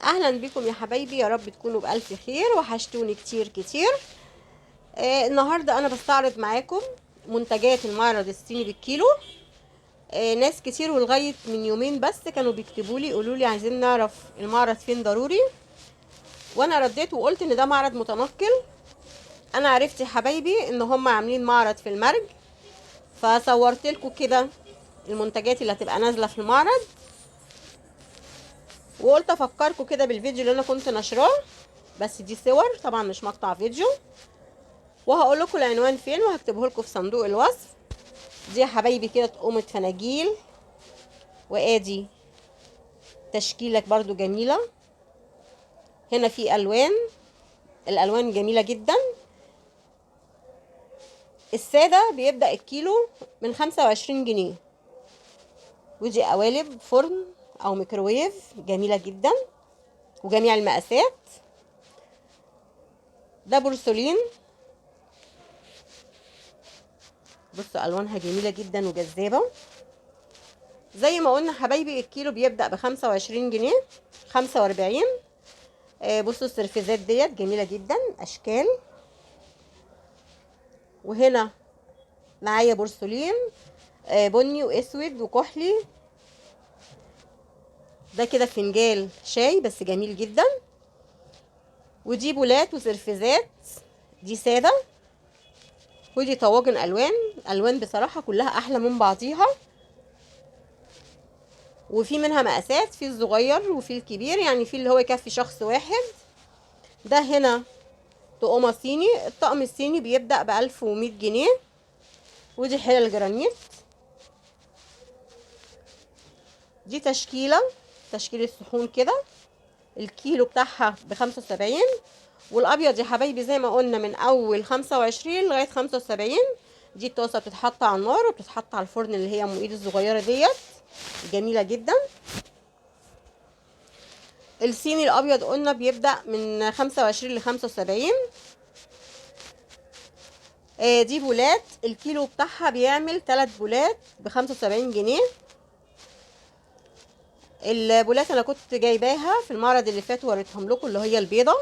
اهلا بكم يا حبايبي، يا رب تكونوا بالف خير. وحشتوني كتير كتير. النهارده انا بستعرض معاكم منتجات المعرض الصيني بالكيلو. ناس كتير ولغايه من يومين بس كانوا بيكتبوا لي يقولوا لي عايزين نعرف المعرض فين ضروري، وانا رديت وقلت ان ده معرض متنقل. انا عرفت يا حبايبي ان هم عاملين معرض في المرج، فصورت لكم كده المنتجات اللي هتبقى نازله في المعرض، وقلت افكركم كده بالفيديو اللي انا كنت نشراه، بس دي صور طبعا مش مقطع فيديو. وهقول لكم العنوان فين وهكتبه لكم في صندوق الوصف. دي يا حبايبي كده تقومة فناجيل، وادي تشكيلة برضو جميلة. هنا في الوان، الالوان جميلة جدا. السادة بيبدأ الكيلو من 25 جنيه. ودي قوالب فرن او ميكروويف جميلة جدا وجميع المقاسات. ده بورسلين، بصوا الوانها جميلة جدا وجذابة. زي ما قلنا حبايبي الكيلو بيبدأ ب25 جنيه، 45. بصوا السرفيزات ديت جميلة جدا اشكال. وهنا معايا بورسلين بني واسود وكحلي. ده كده فنجال شاي بس جميل جدا. ودي بولات وسرفيزات، دي سادة. ودي طواجن الوان، الوان بصراحة كلها احلى من بعضيها. وفي منها مقاسات، في الصغير وفي الكبير، يعني في اللي هو يكفي شخص واحد. ده هنا طقمة صيني، الطقم الصيني بيبدأ ب1100 جنيه. ودي حلل جرانيت. دي تشكيلة صحون كده، الكيلو بتاعها ب75. والابيض يا حبايبي زي ما قلنا من اول 25 لغاية 75. دي الطاسة بتتحط على النار وبتتحط على الفرن اللي هي ام ايد الصغيرة ديت، جميلة جدا. الصيني الابيض قلنا بيبدأ من 25 ل75. دي بولات، الكيلو بتاعها بيعمل 3 بولات ب75 جنيه. البولات انا كنت جايباها في المعرض اللي فات ووريتهم لكم، اللي هي البيضة.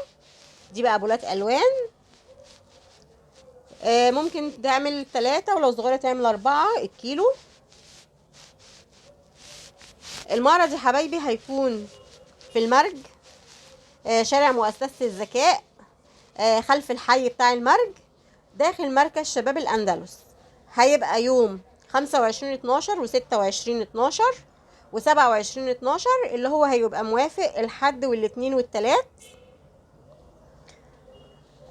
دي بقى بولات الوان، ممكن تعمل 3 ولو صغيرة تعمل 4 الكيلو. المعرض يا حبايبي هيكون في المرج، شارع مؤسسة الذكاء، خلف الحي بتاع المرج، داخل مركز شباب الأندلس. هيبقى يوم 25/12 و26/12 و27/12، اللي هو هيبقى موافق الحد والاثنين والتلات.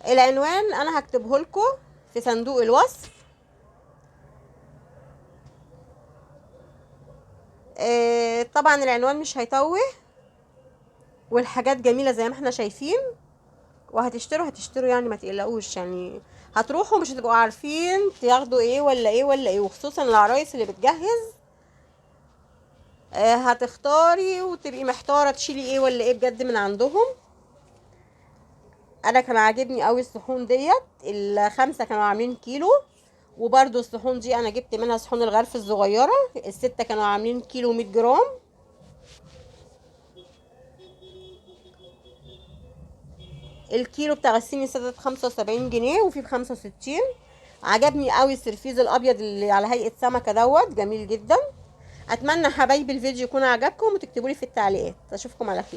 العنوان انا هكتبه لكم في صندوق الوصف. طبعا العنوان مش هيتوه، والحاجات جميلة زي ما احنا شايفين. هتشتروا يعني ما تقلقوش، يعني هتروحوا مش هتبقوا عارفين تاخدوا ايه ولا ايه ولا ايه. وخصوصا العرايس اللي بتجهز، هتختاري وتبقي محتارة تشيلي ايه ولا ايه بجد من عندهم. انا كان عاجبني قوي الصحون ديت، ال5 كانوا عاملين كيلو. وبرده الصحون دي انا جبت منها صحون الغرف الصغيرة، ال6 كانوا عاملين كيلو 100 جرام. الكيلو بتاع الصيني سادة ب75 جنيه وفي ب65. عجبني قوي السرفيز الابيض اللي على هيئة سمكة دوت، جميل جدا. اتمنى حبايبي الفيديو يكون عجبكم، وتكتبوا لي في التعليقات. اشوفكم على خير.